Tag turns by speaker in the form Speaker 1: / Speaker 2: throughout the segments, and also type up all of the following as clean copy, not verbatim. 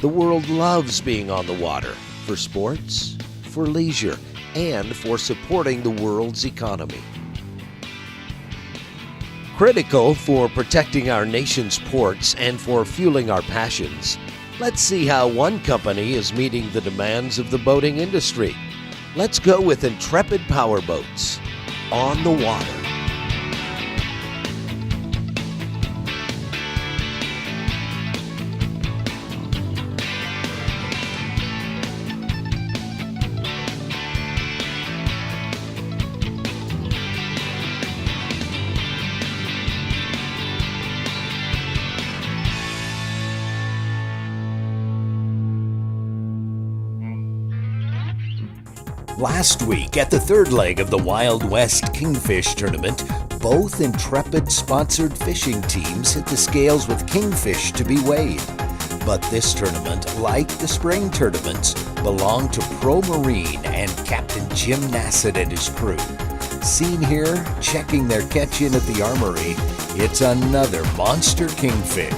Speaker 1: The world loves being on the water for sports, for leisure, and for supporting the world's economy. Critical for protecting our nation's ports and for fueling our passions, let's see how one company is meeting the demands of the boating industry. Let's go with Intrepid Powerboats on the water. Last week, at the third leg of the Wild West Kingfish Tournament, both Intrepid-sponsored fishing teams hit the scales with kingfish to be weighed. But this tournament, like the spring tournaments, belonged to Pro Marine and Captain Jim Nassett and his crew. Seen here, checking their catch-in at the armory, it's another monster kingfish.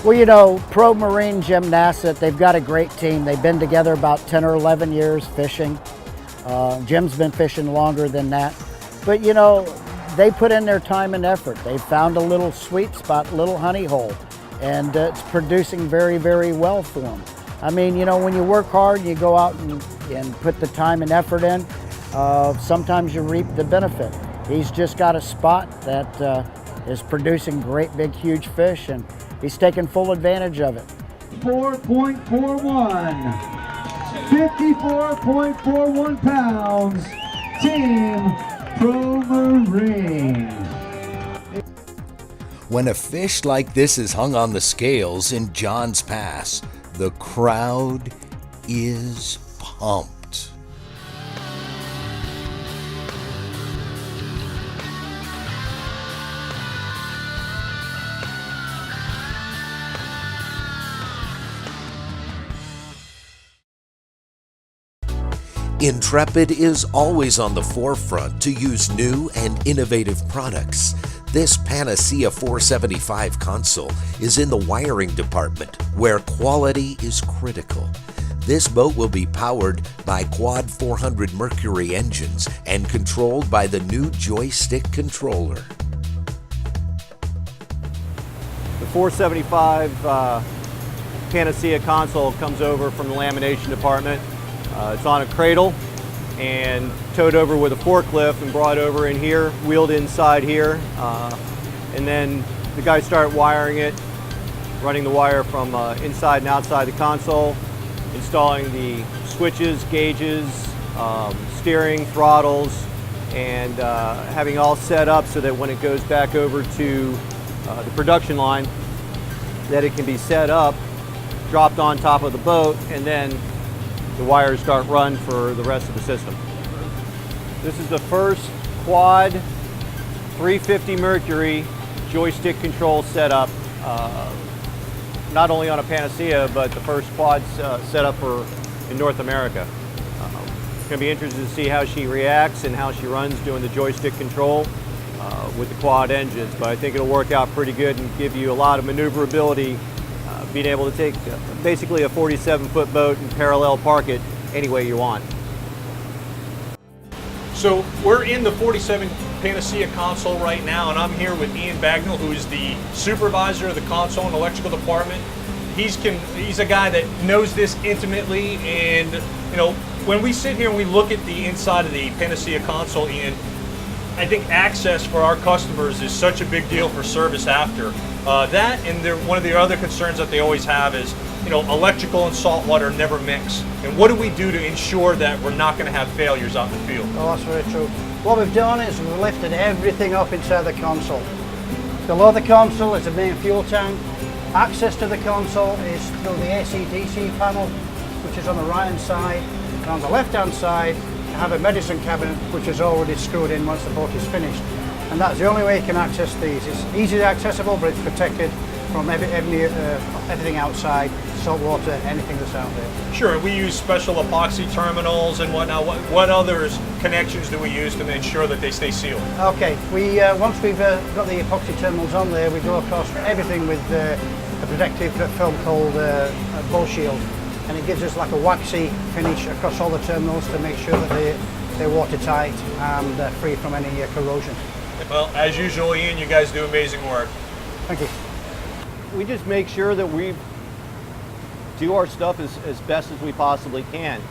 Speaker 2: Well, you know, Pro Marine Jim Nassett, they've got a great team. They've been together about 10 or 11 years fishing. Jim's been fishing longer than that. But, you know, they put in their time and effort. They found a little sweet spot, a little honey hole, and it's producing very, very well for them. I mean, you know, when you work hard and you go out and put the time and effort in, sometimes you reap the benefit. He's just got a spot that is producing great, big, huge fish, and he's taking full advantage of it.
Speaker 3: 4.41, 54.41 pounds, Team Pro Marine.
Speaker 1: When a fish like this is hung on the scales in John's Pass, the crowd is pumped. Intrepid is always on the forefront to use new and innovative products. This Panacea 475 console is in the wiring department, where quality is critical. This boat will be powered by Quad 400 Mercury engines and controlled by the new joystick controller.
Speaker 4: The 475 Panacea console comes over from the lamination department. It's on a cradle and towed over with a forklift and brought over in here, wheeled inside here, and then the guys start wiring it, running the wire from inside and outside the console, installing the switches, gauges, steering, throttles, and having all set up so that when it goes back over to the production line, that it can be set up, dropped on top of the boat, and then the wires start run for the rest of the system. This is the first quad 350 Mercury joystick control setup, not only on a Panacea, but the first quad setup in North America. It's going to be interesting to see how she reacts and how she runs doing the joystick control with the quad engines, but I think it'll work out pretty good and give you a lot of maneuverability, being able to take basically a 47-foot boat and parallel park it any way you want.
Speaker 5: So we're in the 47 Panacea console right now, and I'm here with Ian Bagnall, who is the supervisor of the console and electrical department. He's a guy that knows this intimately, and you know, when we sit here and we look at the inside of the Panacea console, Ian, I think access for our customers is such a big deal for service after. That and one of the other concerns that they always have is, you know, electrical and salt water never mix. And what do we do to ensure that we're not going to have failures out in the field?
Speaker 6: Oh, that's very true. What we've done is we've lifted everything up inside the console. Below the console is the main fuel tank. Access to the console is through the AC/DC panel, which is on the right hand side. And on the left hand side, you have a medicine cabinet, which is already screwed in once the boat is finished. And that's the only way you can access these. It's easily accessible, but it's protected from everything outside, salt water, anything that's out there.
Speaker 5: Sure, we use special epoxy terminals and whatnot. What other connections do we use to ensure that they stay sealed?
Speaker 6: Okay, once we've got the epoxy terminals on there, we go across everything with a protective film called Bull Shield, and it gives us like a waxy finish across all the terminals to make sure that they're watertight and free from any corrosion.
Speaker 5: Well, as usual, Ian, you guys do amazing work.
Speaker 6: Thank you.
Speaker 4: We just make sure that we do our stuff as best as we possibly can.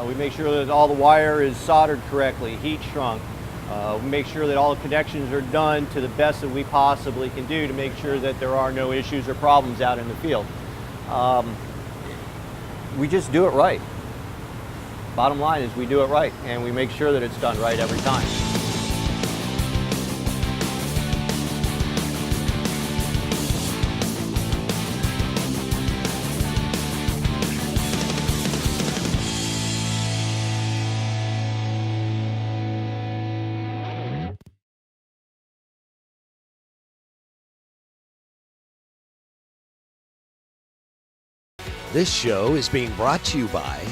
Speaker 4: We make sure that all the wire is soldered correctly, heat shrunk. We make sure that all the connections are done to the best that we possibly can do to make sure that there are no issues or problems out in the field. We just do it right. Bottom line is we do it right, and we make sure that it's done right every time.
Speaker 1: This show is being brought to you by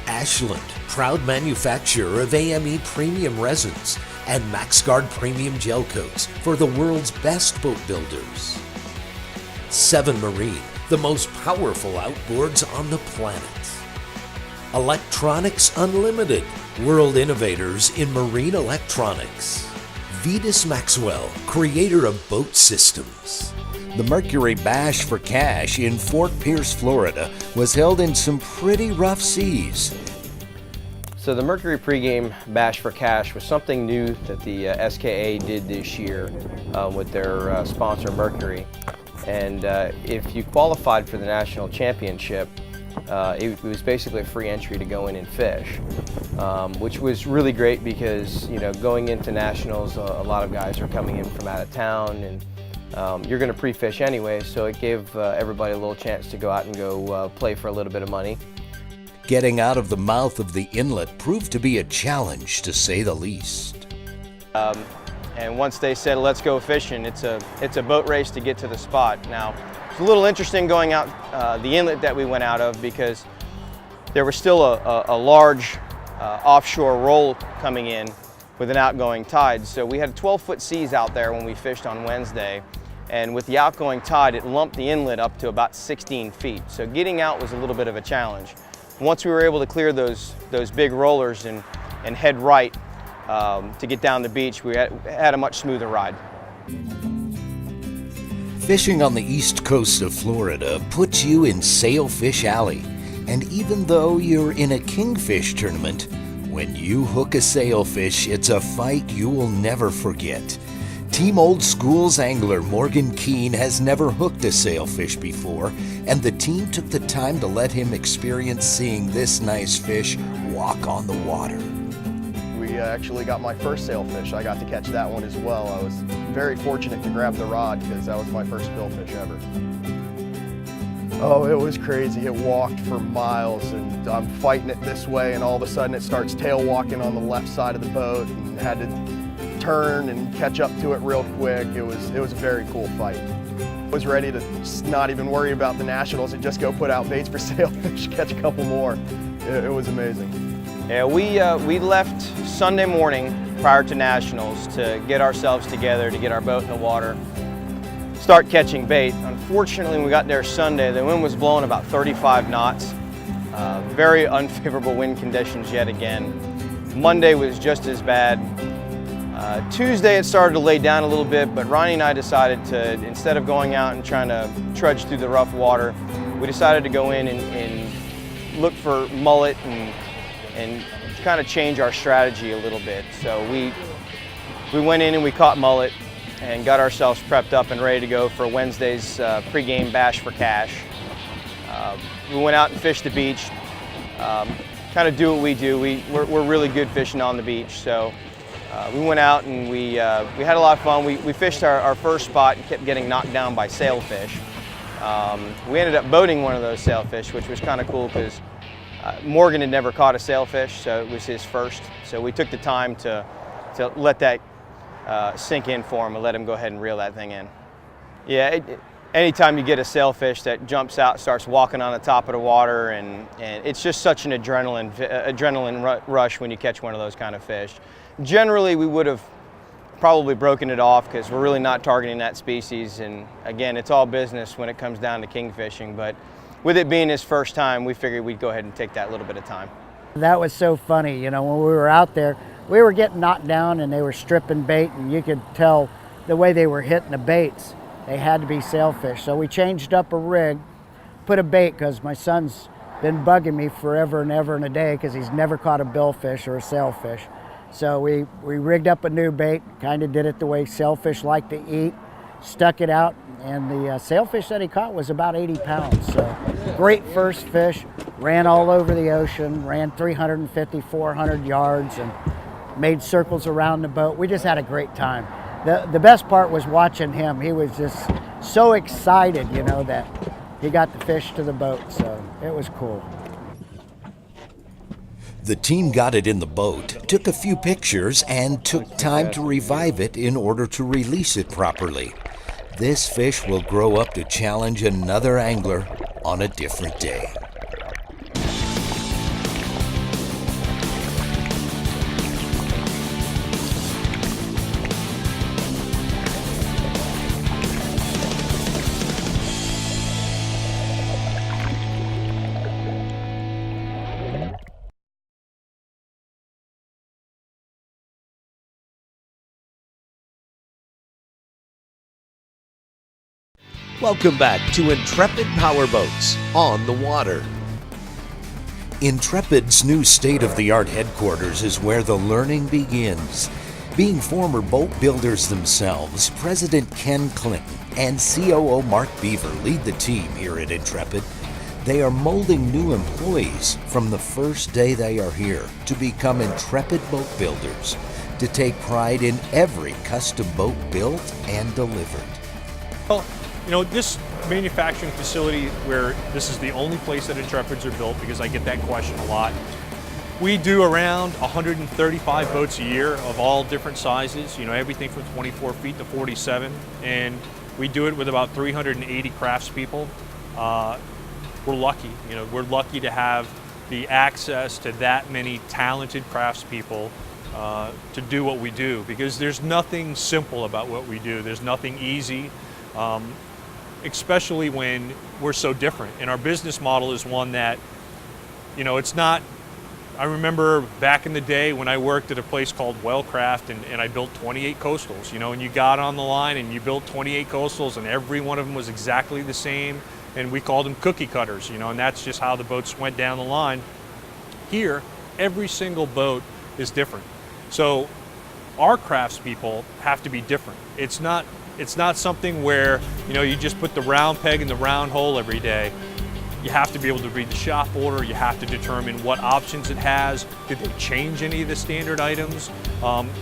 Speaker 1: Ashland, proud manufacturer of AME premium resins and MaxGuard premium gel coats for the world's best boat builders. 7 Marine, the most powerful outboards on the planet. Electronics Unlimited, world innovators in marine electronics. Vetus Maxwell, creator of boat systems. The Mercury Bash for Cash in Fort Pierce, Florida, was held in some pretty rough seas.
Speaker 7: So the Mercury pregame Bash for Cash was something new that the SKA did this year with their sponsor Mercury. And if you qualified for the national championship, it was basically a free entry to go in and fish, which was really great because, you know, going into nationals, a lot of guys are coming in from out of town, and you're going to pre-fish anyway, so it gave everybody a little chance to go out and go play for a little bit of money.
Speaker 1: Getting out of the mouth of the inlet proved to be a challenge, to say the least.
Speaker 7: And once they said, let's go fishing, it's a boat race to get to the spot. Now, it's a little interesting going out the inlet that we went out of, because there was still a large offshore roll coming in with an outgoing tide. So we had 12-foot seas out there when we fished on Wednesday, and with the outgoing tide, it lumped the inlet up to about 16 feet. So getting out was a little bit of a challenge. Once we were able to clear those big rollers and head right to get down the beach, we had a much smoother ride.
Speaker 1: Fishing on the east coast of Florida puts you in Sailfish Alley, and even though you're in a kingfish tournament, when you hook a sailfish, it's a fight you will never forget. Team Old School's angler Morgan Keene has never hooked a sailfish before, and the team took the time to let him experience seeing this nice fish walk on the water.
Speaker 8: We actually got my first sailfish. I got to catch that one as well. I was very fortunate to grab the rod because that was my first billfish ever. Oh, it was crazy. It walked for miles, and I'm fighting it this way, and all of a sudden it starts tail walking on the left side of the boat, and had to turn and catch up to it real quick. It was a very cool fight. I was ready to not even worry about the nationals and just go put out baits for sailfish, catch a couple more. It was amazing.
Speaker 7: Yeah, we left Sunday morning prior to nationals to get ourselves together, to get our boat in the water, start catching bait. Unfortunately, when we got there Sunday, the wind was blowing about 35 knots. Very unfavorable wind conditions yet again. Monday was just as bad. Tuesday it started to lay down a little bit, but Ronnie and I decided to, instead of going out and trying to trudge through the rough water, we decided to go in and look for mullet and kind of change our strategy a little bit. So we went in and we caught mullet and got ourselves prepped up and ready to go for Wednesday's pregame Bash for Cash. We went out and fished the beach, kind of do what we do. We're really good fishing on the beach, so we went out and we had a lot of fun. We fished our first spot and kept getting knocked down by sailfish. We ended up boating one of those sailfish, which was kind of cool because Morgan had never caught a sailfish, so it was his first. So we took the time to let that sink in for him and let him go ahead and reel that thing in. Yeah, anytime you get a sailfish that jumps out, starts walking on the top of the water, and it's just such an adrenaline rush when you catch one of those kind of fish. Generally, we would have probably broken it off because we're really not targeting that species. And again, it's all business when it comes down to kingfishing. But with it being his first time, we figured we'd go ahead and take that little bit of time.
Speaker 2: That was so funny. You know, when we were out there, we were getting knocked down and they were stripping bait, and you could tell the way they were hitting the baits, they had to be sailfish. So we changed up a rig, put a bait, because my son's been bugging me forever and ever and a day because he's never caught a billfish or a sailfish. So we rigged up a new bait, kind of did it the way sailfish like to eat, stuck it out, and the sailfish that he caught was about 80 pounds. So great first fish, ran all over the ocean, ran 350, 400 yards, and made circles around the boat. We just had a great time. The best part was watching him. He was just so excited, you know, that he got the fish to the boat, so it was cool.
Speaker 1: The team got it in the boat, took a few pictures, and took time to revive it in order to release it properly. This fish will grow up to challenge another angler on a different day.
Speaker 9: Welcome back to Intrepid Powerboats on the water.
Speaker 1: Intrepid's new state-of-the-art headquarters is where the learning begins. Being former boat builders themselves, President Ken Clinton and COO Mark Beaver lead the team here at Intrepid. They are molding new employees from the first day they are here to become Intrepid boat builders, to take pride in every custom boat built and delivered.
Speaker 5: Well, you know, this manufacturing facility, where this is the only place that Intrepids are built, because I get that question a lot. We do around 135 boats a year of all different sizes, you know, everything from 24 feet to 47. And we do it with about 380 craftspeople. We're lucky, you know, we're lucky to have the access to that many talented craftspeople to do what we do, because there's nothing simple about what we do. There's nothing easy. Especially when we're so different. And our business model is one that, you know, it's not, I remember back in the day when I worked at a place called Wellcraft and I built 28 coastals, you know, and you got on the line and you built 28 coastals and every one of them was exactly the same, and we called them cookie cutters, you know, and that's just how the boats went down the line. Here, every single boat is different. So our craftspeople have to be different. It's not something where, you know, you just put the round peg in the round hole every day. You have to be able to read the shop order. You have to determine what options it has. Did they change any of the standard items?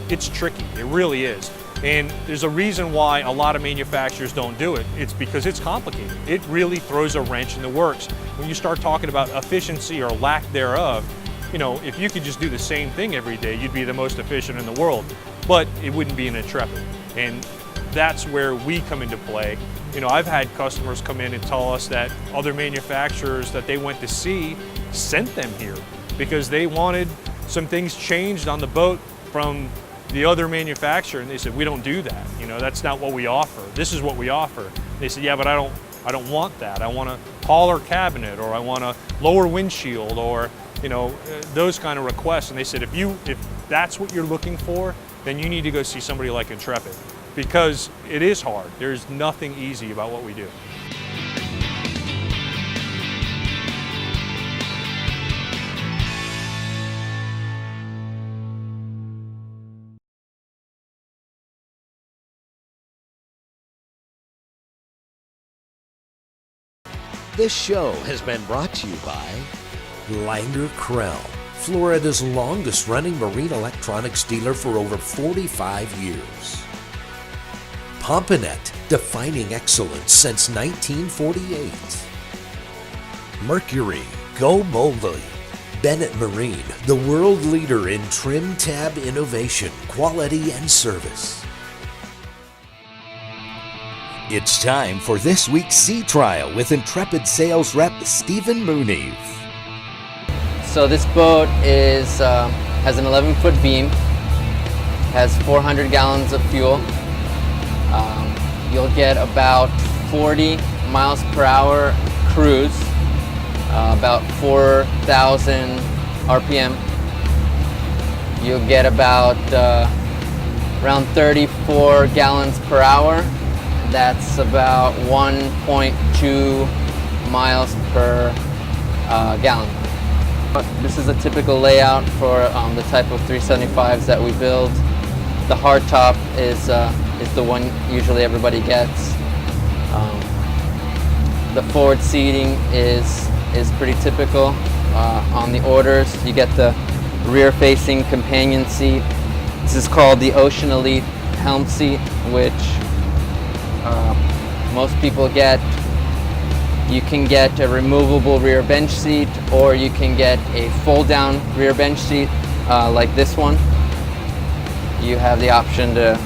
Speaker 5: It's tricky, it really is. And there's a reason why a lot of manufacturers don't do it. It's because it's complicated. It really throws a wrench in the works. When you start talking about efficiency or lack thereof, you know, if you could just do the same thing every day, you'd be the most efficient in the world. But it wouldn't be an Intrepid. And that's where we come into play. You know, I've had customers come in and tell us that other manufacturers that they went to see sent them here because they wanted some things changed on the boat from the other manufacturer, and they said, we don't do that. You know, that's not what we offer. This is what we offer. They said, yeah, but I don't want that. I want a taller cabinet, or I want a lower windshield, or, you know, those kind of requests. And they said, if that's what you're looking for, then you need to go see somebody like Intrepid, because it is hard. There's nothing easy about what we do.
Speaker 9: This show has been brought to you by
Speaker 1: Langer Krell, Florida's longest running marine electronics dealer for over 45 years. Pompanet, defining excellence since 1948. Mercury, go boldly. Bennett Marine, the world leader in trim tab innovation, quality, and service. It's time for this week's Sea Trial with Intrepid sales rep Stephen Mooney.
Speaker 10: So this boat is has an 11-foot beam, has 400 gallons of fuel. You'll get about 40 miles per hour cruise, about 4,000 RPM. You'll get about around 34 gallons per hour. That's about 1.2 miles per gallon. This is a typical layout for the type of 375s that we build. The hardtop is the one usually everybody gets. The forward seating is pretty typical. On the orders, you get the rear-facing companion seat. This is called the Ocean Elite helm seat, which most people get. You can get a removable rear bench seat, or you can get a fold-down rear bench seat like this one. You have the option to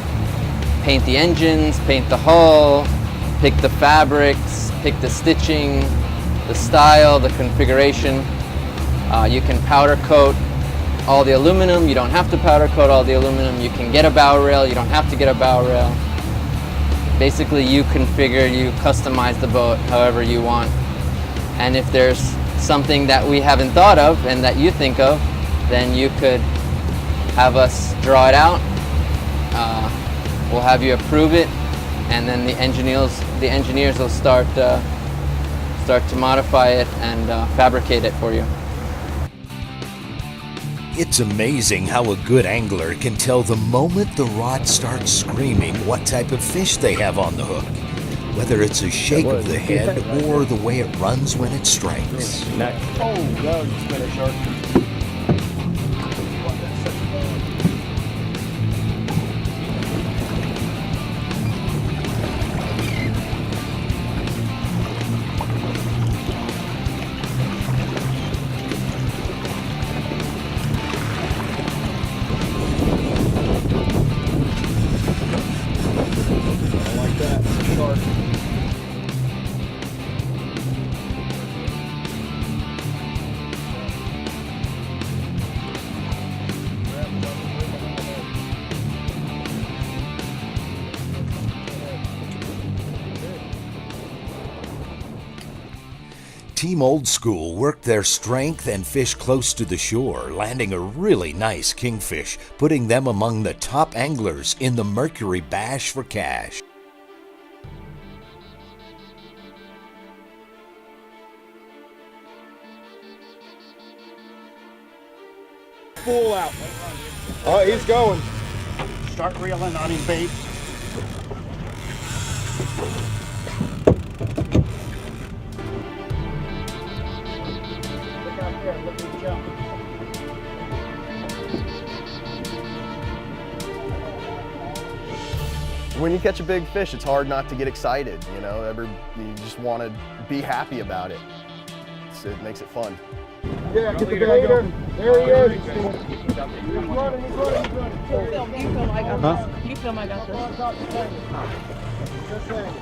Speaker 10: paint the engines, paint the hull, pick the fabrics, pick the stitching, the style, the configuration. You can powder coat all the aluminum. You don't have to powder coat all the aluminum. You can get a bow rail. You don't have to get a bow rail. Basically, you configure, you customize the boat however you want. And if there's something that we haven't thought of and that you think of, then you could have us draw it out. We'll have you approve it, and then the engineers will start to modify it and fabricate it for you.
Speaker 1: It's amazing how a good angler can tell the moment the rod starts screaming what type of fish they have on the hook, whether it's a shake of the head or the way it runs when it strikes.
Speaker 8: Oh, that was been a shark.
Speaker 1: Team Old School worked their strength and fished close to the shore, landing a really nice kingfish, putting them among the top anglers in the Mercury Bash for Cash.
Speaker 8: Full out. Oh, he's going.
Speaker 6: Start reeling on him, bait. Look out there, look at him jump.
Speaker 8: When you catch a big fish, it's hard not to get excited. You know, you just want to be happy about it. It makes it fun.
Speaker 3: Yeah, get the bag open. There he is. He's running.
Speaker 11: You film, I got this. You film, I got this.
Speaker 3: Just saying.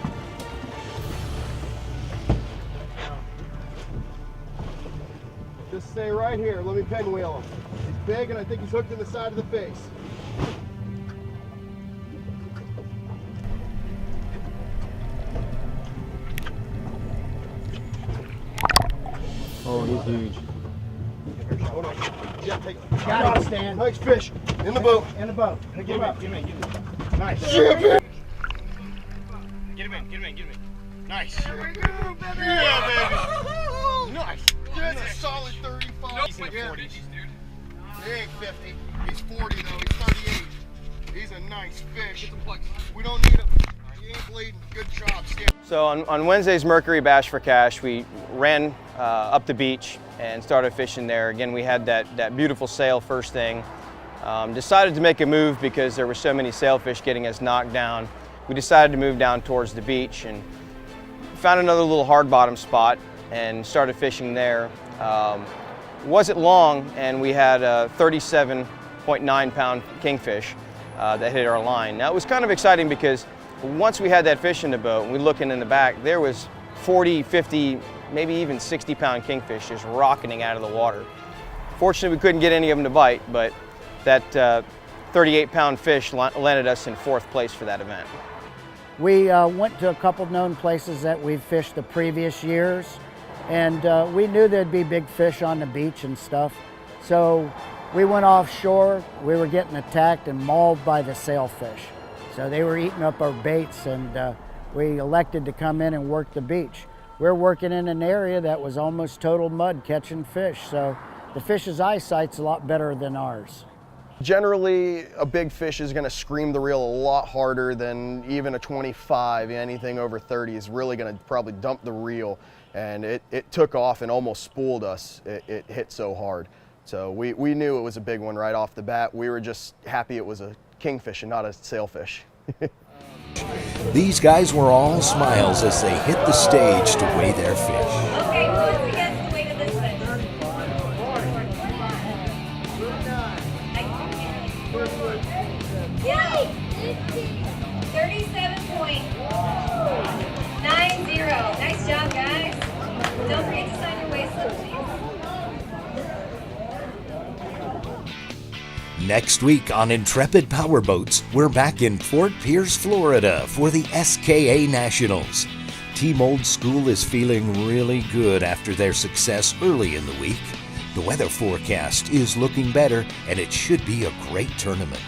Speaker 3: Just stay right here. Let me pinwheel him. He's big, and I think he's hooked in the side of the face.
Speaker 8: Oh, he's huge.
Speaker 3: Hold on. Yeah, got it, Stan. Nice fish. In the boat.
Speaker 6: In the boat.
Speaker 3: Give me. Nice.
Speaker 6: Yeah, baby.
Speaker 3: Get him in. Nice. There we go, baby. Yeah, baby. Nice. That's a solid 35. He's in the 40s, dude. He ain't 50. He's 40 though. He's 38. He's a nice fish. Get some plugs. We don't need him. He ain't bleeding. Good job, Stan.
Speaker 7: So on Wednesday's Mercury Bash for Cash, we ran up the beach and started fishing there. Again, we had that beautiful sail first thing. Decided to make a move because there were so many sailfish getting us knocked down. We decided to move down towards the beach and found another little hard bottom spot and started fishing there. Wasn't long, and we had a 37.9 pound kingfish that hit our line. Now it was kind of exciting because once we had that fish in the boat and we looking in the back, there was 40, 50, maybe even 60 pound kingfish just rocketing out of the water. Fortunately, we couldn't get any of them to bite, but that 38-pound fish landed us in 4th place for that event.
Speaker 2: We went to a couple known places that we've fished the previous years, and we knew there'd be big fish on the beach and stuff. So we went offshore. We were getting attacked and mauled by the sailfish. So they were eating up our baits, and we elected to come in and work the beach. We're working in an area that was almost total mud catching fish, so the fish's eyesight's a lot better than ours.
Speaker 8: Generally, a big fish is going to scream the reel a lot harder than even a 25. Anything over 30 is really going to probably dump the reel, and it took off and almost spooled us. It hit so hard. So we knew it was a big one right off the bat. We were just happy it was a kingfish and not a sailfish.
Speaker 1: These guys were all smiles as they hit the stage to weigh their fish.
Speaker 12: Okay, who gets the weight of this fish? Yay! 37.90. Nice job, guys. Don't forget to sign your waist slip, please.
Speaker 1: Next week on Intrepid Powerboats, we're back in Fort Pierce, Florida for the SKA Nationals. Team Old School is feeling really good after their success early in the week. The weather forecast is looking better, and it should be a great tournament.